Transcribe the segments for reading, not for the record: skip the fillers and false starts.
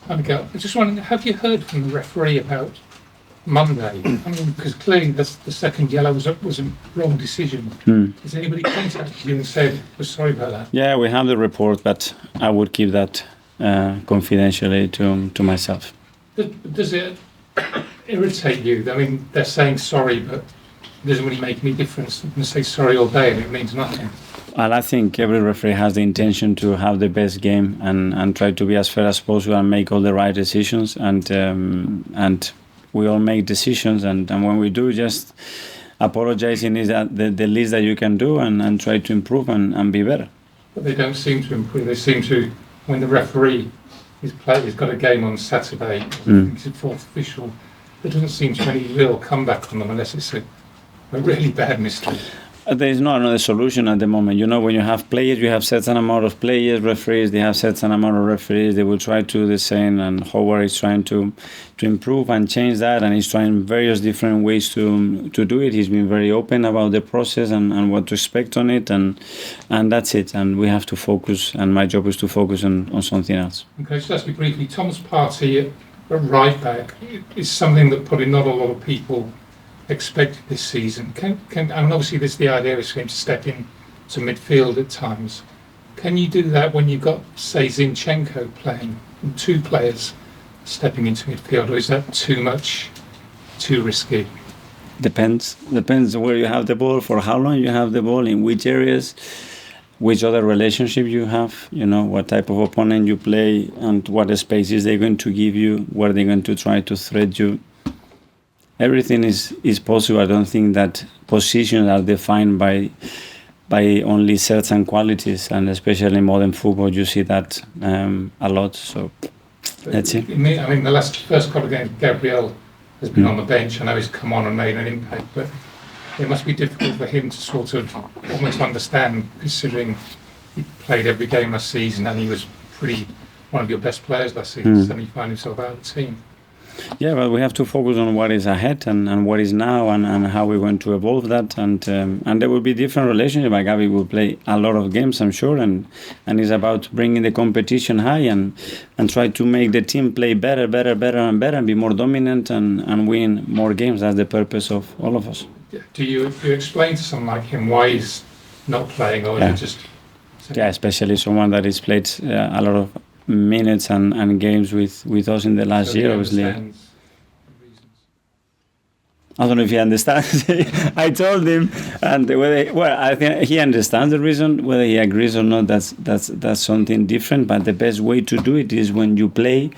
Miguel, I just wondering, have you heard from the referee about Monday? I mean, because clearly the second yellow was a wrong decision. Has anybody contacted you and said, we're sorry about that? Yeah, we have the report, but I would keep that confidentially to myself. Does it irritate you? I mean, they're saying sorry, but it doesn't really make any difference. You can say sorry all day and it means nothing. Well, I think every referee has the intention to have the best game and try to be as fair as possible and make all the right decisions. And we all make decisions. And when we do, just apologizing is the least that you can do and try to improve and be better. But they don't seem to improve. They seem to, when the referee he's got a game on Saturday, he's a fourth official, there doesn't seem to be any real comeback on them unless it's a really bad mistake. There is not another solution at the moment. You know, when you have players, you have certain amount of players, referees, they have certain amount of referees, they will try to do the same, and Howard is trying to improve and change that, and he's trying various different ways to do it. He's been very open about the process and what to expect on it, and that's it. And we have to focus, and my job is to focus on something else. Okay, just ask you briefly, Tom's party at right back is something that probably not a lot of people expected this season. And obviously there's the idea is for him to step in to midfield at times. Can you do that when you've got, say, Zinchenko playing and two players stepping into midfield, or is that too much, too risky? Depends where you have the ball, for how long you have the ball, in which areas, which other relationship you have, you know, what type of opponent you play, and what spaces they're going to give you, where they're going to try to threat you. Everything is possible. I don't think that positions are defined by only certain qualities, and especially in modern football, you see that a lot. So that's it. I mean, the first couple of games, Gabriel has been on the bench. I know he's come on and made an impact, but it must be difficult for him to sort of almost understand, considering he played every game last season and he was one of your best players last season. So he find himself out of the team. Yeah, but we have to focus on what is ahead and what is now and how we're going to evolve that. And there will be different relationships. Like Gabi will play a lot of games, I'm sure, and it's about bringing the competition high and try to make the team play better and be more dominant and win more games. That's the purpose of all of us. Do you explain to someone like him why he's not playing, or is it just... Yeah, especially someone that has played a lot of minutes and games with us in the last year, obviously. I don't know if he understands. I told him, and I think he understands the reason. Whether he agrees or not, that's something different. But the best way to do it is when you play,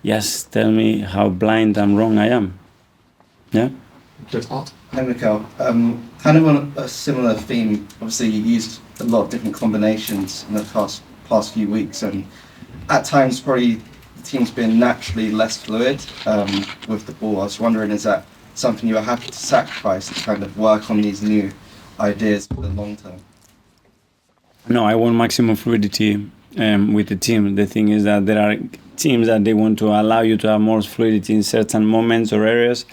just tell me how blind and wrong I am. Yeah. Hi, Mikel. Kind of on a similar theme. Obviously, you used a lot of different combinations in the past few weeks, and at times probably the team's been naturally less fluid with the ball. I was wondering, is that something you are happy to sacrifice to kind of work on these new ideas for the long term? No, I want maximum fluidity with the team. The thing is that there are teams that they want to allow you to have more fluidity in certain moments or areas,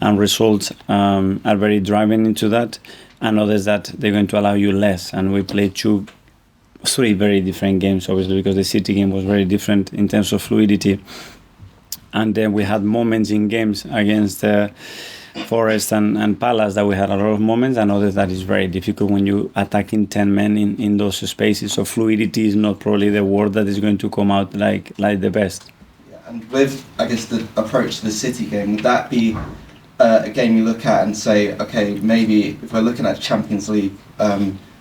and results are very driving into that, and others that they're going to allow you less. And we played 3 very different games, obviously, because the City game was very different in terms of fluidity. And then we had moments in games against Forest and Palace that we had a lot of moments, and others that is very difficult when you attacking 10 men in those spaces. So fluidity is not probably the word that is going to come out like the best. Yeah, and with, I guess, the approach to the City game, would that be a game you look at and say, okay, maybe if we're looking at Champions League,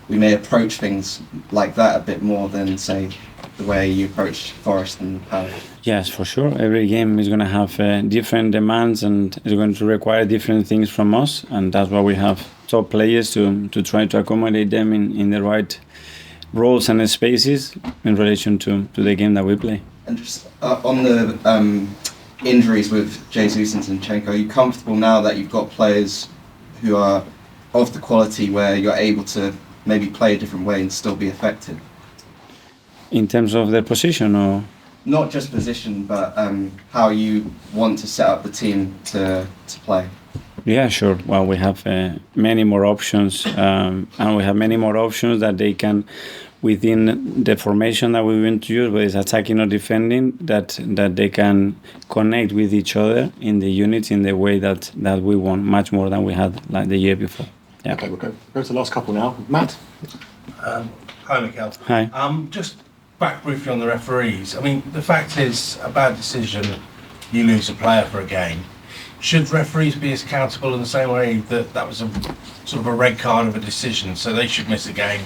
we may approach things like that a bit more than, say, the way you approach Forest and Palace? Yes, for sure. Every game is going to have different demands and is going to require different things from us, and that's why we have top players to try to accommodate them in the right roles and spaces in relation to the game that we play. And just on the injuries with Jesus and Zinchenko, are you comfortable now that you've got players who are of the quality where you're able to maybe play a different way and still be effective? In terms of their position, or? Not just position, but how you want to set up the team to play. Yeah, sure. Well, we have many more options, and we have many more options that they can within the formation that we want to use, whether it's attacking or defending, that they can connect with each other in the units in the way that we want, much more than we had like the year before. Yeah. Okay, we'll go to the last couple now. Matt? Hi, Mikel. Hi. Just back briefly on the referees. I mean, the fact is, a bad decision, you lose a player for a game. Should referees be as accountable in the same way that was a sort of a red card of a decision, so they should miss a game?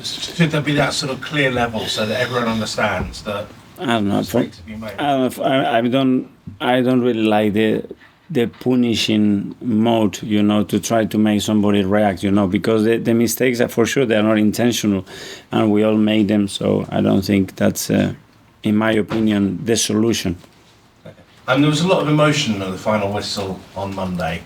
Should there be that sort of clear level so that everyone understands that I don't know. mistakes have been made? I don't really like the punishing mode, to try to make somebody react, because the mistakes are for sure, they are not intentional, and we all make them. So I don't think that's, in my opinion, the solution. And there was a lot of emotion at the final whistle on Monday.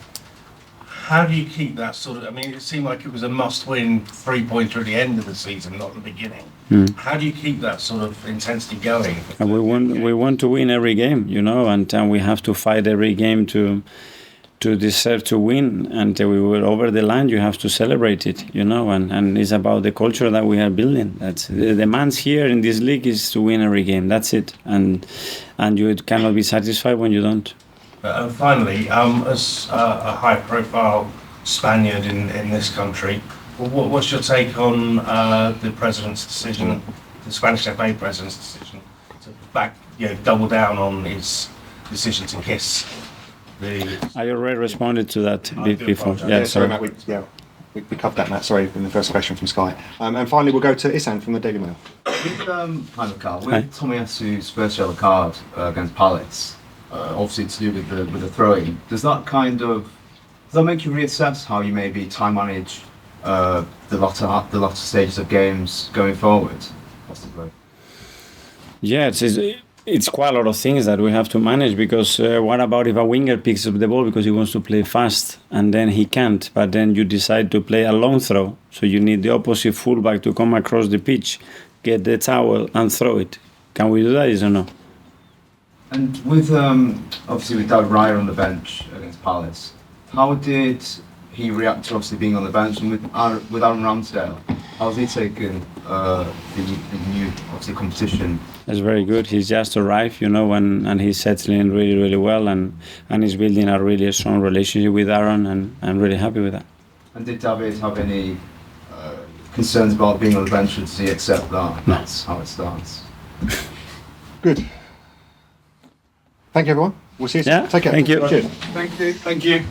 How do you keep that sort of... I mean, it seemed like it was a must-win three-pointer at the end of the season, not the beginning. How do you keep that sort of intensity going? And we want to win every game, and we have to fight every game to deserve to win. And we were over the line, you have to celebrate it, and it's about the culture that we are building. That's the demands here in this league is to win every game. That's it. And you cannot be satisfied when you don't. And finally, as a high-profile Spaniard in this country, what's your take on the president's decision, the Spanish FA president's decision, to double down on his decision to kiss the... I already responded to that before. Apologize. Sorry, Matt. We covered that, Matt. Sorry, in the first question from Sky. And finally, we'll go to Isan from the Daily Mail. Hi, Mikel. With Tomiyasu's first yellow card against Palace, obviously to do with the throwing, does that make you reassess how you maybe time manage the latter stages of games going forward, possibly? Yeah, it's quite a lot of things that we have to manage, because what about if a winger picks up the ball because he wants to play fast and then he can't, but then you decide to play a long throw, so you need the opposite fullback to come across the pitch, get the towel and throw it. Can we do that, yes or no? And with obviously with Raya on the bench against Palace, how did he react to obviously being on the bench, and with Aaron Ramsdale, how's he taken the new obviously competition? That's very good. He's just arrived, and he's settling really, really well, and he's building a really strong relationship with Aaron, and I'm really happy with that. And did David have any concerns about being on the bench, or does he accept that? No. That's how it starts. Good. Thank you, everyone. We'll see you soon. Yeah, Take care. thank you. Cheers. Thank you.